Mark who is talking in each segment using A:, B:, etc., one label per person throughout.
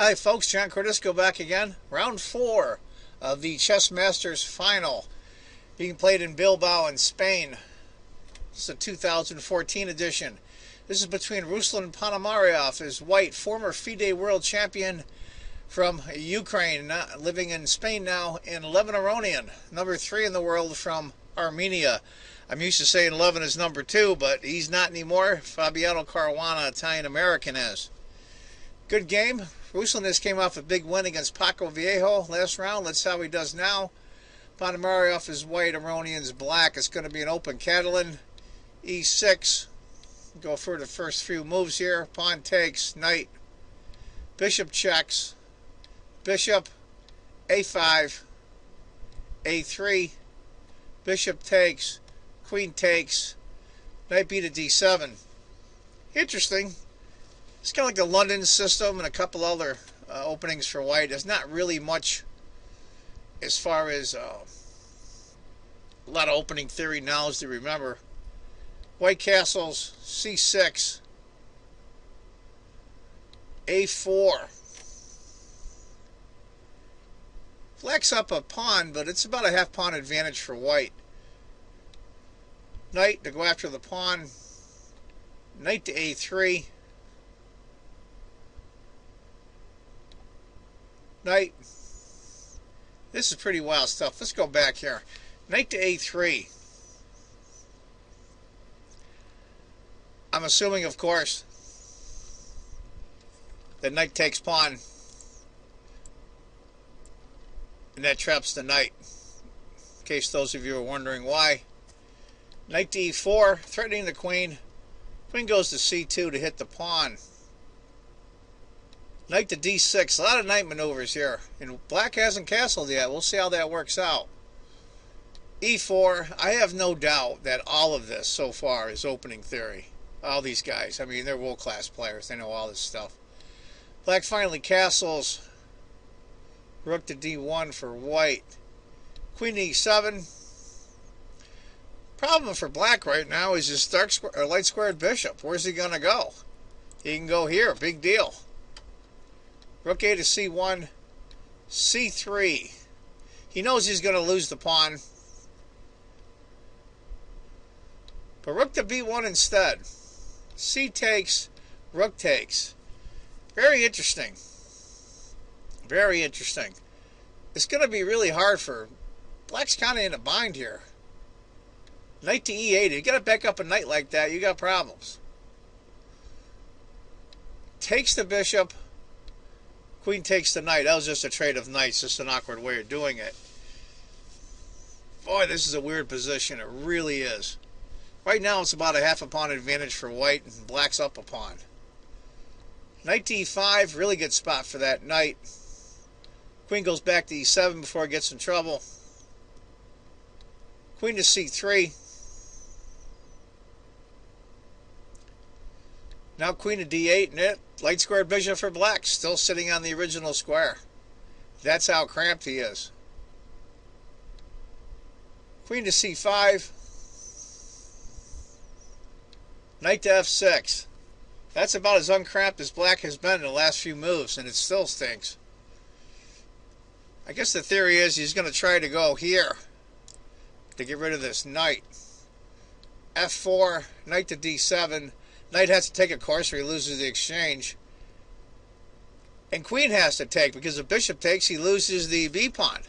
A: Hi folks, John Cordisco back again. Round 4 of the Chess Masters final being played in Bilbao in Spain. This is a 2014 edition. This is between Ruslan Ponomariov, his white, former FIDE world champion from Ukraine, living in Spain now, and Aronian, number 3 in the world from Armenia. I'm used to saying Levin is number 2, but he's not anymore. Fabiano Caruana, Italian-American, is. Good game. Ruslan just came off a big win against Paco Viejo last round. Let's see how he does now. Ponomariov is white, Aronian's black. It's going to be an open Catalan. E6. Go for the first few moves here. Pawn takes, knight. Bishop checks. Bishop, A5. A3. Bishop takes. Queen takes. Knight b to D7. Interesting. It's kind of like the London system and a couple other openings for white. There's not really much as far as a lot of opening theory knowledge to remember. White castles, C6, A4. Black's up a pawn, but it's about a half pawn advantage for white. Knight to go after the pawn. Knight to A3. Knight. This is pretty wild stuff. Let's go back here. Knight to A3. I'm assuming, of course, that knight takes pawn. And that traps the knight. In case those of you are wondering why. Knight to E4, threatening the queen. Queen goes to C2 to hit the pawn. Knight to D6. A lot of knight maneuvers here. And black hasn't castled yet. We'll see how that works out. E4. I have no doubt that all of this so far is opening theory. All these guys. I mean, they're world-class players. They know all this stuff. Black finally castles. Rook to D1 for white. Queen to E7. Problem for black right now is his light squared bishop. Where's he going to go? He can go here. Big deal. Rook A to C1, C3. He knows he's going to lose the pawn. But rook to B1 instead. C takes, rook takes. Very interesting. Very interesting. It's going to be really hard for... Black's kind of in a bind here. Knight to E8. If you got to back up a knight like that, you got problems. Takes the bishop. Queen takes the knight. That was just a trade of knights. Just an awkward way of doing it. Boy, this is a weird position. It really is. Right now, it's about a half a pawn advantage for white, and black's up a pawn. Knight to E5. Really good spot for that knight. Queen goes back to E7 before it gets in trouble. Queen to C3. Now queen to D8, and light squared bishop for black, still sitting on the original square. That's how cramped he is. Queen to C5. Knight to F6. That's about as uncramped as black has been in the last few moves, and it still stinks. I guess the theory is he's going to try to go here to get rid of this knight. F4, knight to D7. Knight has to take a course or he loses the exchange. And queen has to take, because if bishop takes, he loses the B pawn.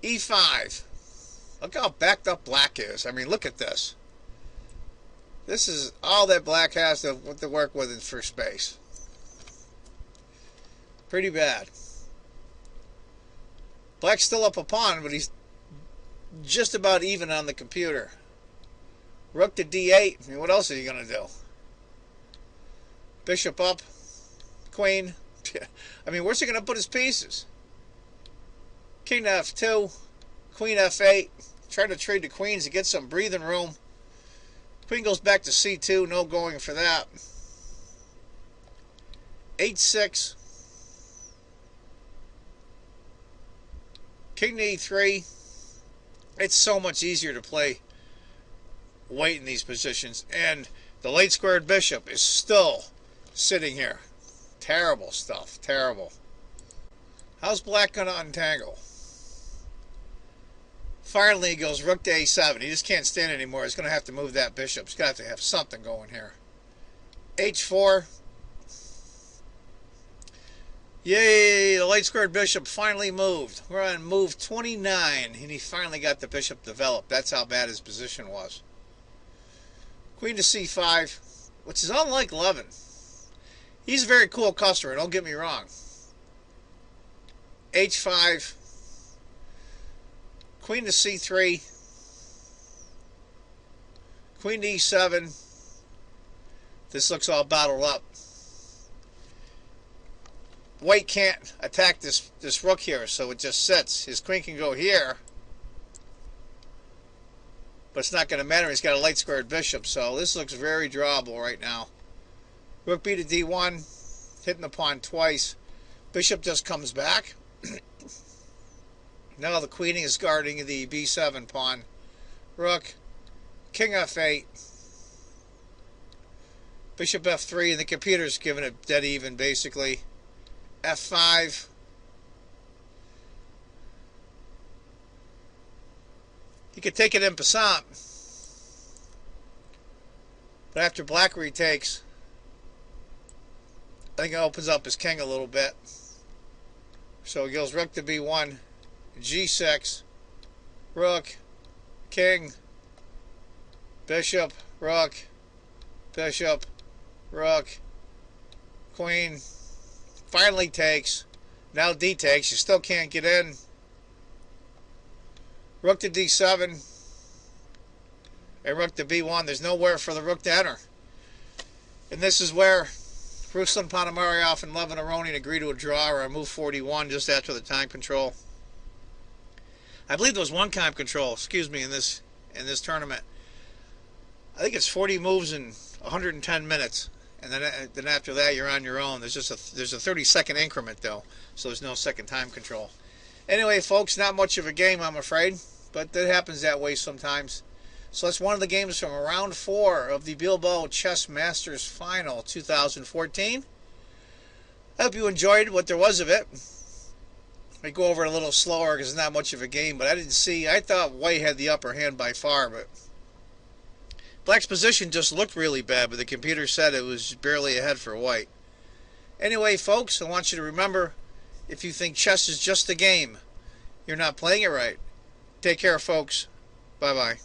A: E5. Look how backed up black is. I mean, look at this. This is all that black has to work with for space. Pretty bad. Black's still up a pawn, but he's just about even on the computer. Rook to D8. I mean, what else are you going to do? Bishop up. Queen. I mean, where's he going to put his pieces? King to F2. Queen F8. Trying to trade the queens to get some breathing room. Queen goes back to C2. No going for that. 8-6. King to E3. It's so much easier to play white in these positions, and the late squared bishop is still sitting here. Terrible stuff. Terrible. How's black going to untangle? Finally, he goes rook to a7. He just can't stand it anymore. He's going to have to move that bishop. He's got to have something going here. h4. Yay, the light squared bishop finally moved. We're on move 29, and he finally got the bishop developed. That's how bad his position was. Queen to c5, which is unlike Levin. He's a very cool customer, don't get me wrong. h5, queen to c3, queen to e7. This looks all bottled up. White can't attack this rook here, so it just sits. His queen can go here, but it's not going to matter. He's got a light squared bishop, so this looks very drawable right now. Rook b to d1, hitting the pawn twice. Bishop just comes back. Now the queen is guarding the b7 pawn. Rook, king f8, bishop f3, and the computer's giving it dead even basically. f5. He could take it en passant, but after black retakes, I think it opens up his king a little bit. So he goes rook to b1, g6, rook, king, bishop, rook, bishop, rook, queen. Finally takes. Now d takes. You still can't get in. Rook to d7 and rook to b1. There's nowhere for the rook to enter. And this is where Ponomariov and Levin Aronian agree to a draw, or a move 41 just after the time control. I believe there was one time control, excuse me, in this tournament. I think it's 40 moves in 110 minutes. And then after that, you're on your own. There's a 30-second increment, though, so there's no second time control. Anyway, folks, not much of a game, I'm afraid, but it happens that way sometimes. So that's one of the games from round 4 of the Bilbao Chess Masters Final 2014. I hope you enjoyed what there was of it. I go over it a little slower because it's not much of a game, but I thought white had the upper hand by far, but black's position just looked really bad, but the computer said it was barely ahead for white. Anyway, folks, I want you to remember, if you think chess is just a game, you're not playing it right. Take care, folks. Bye-bye.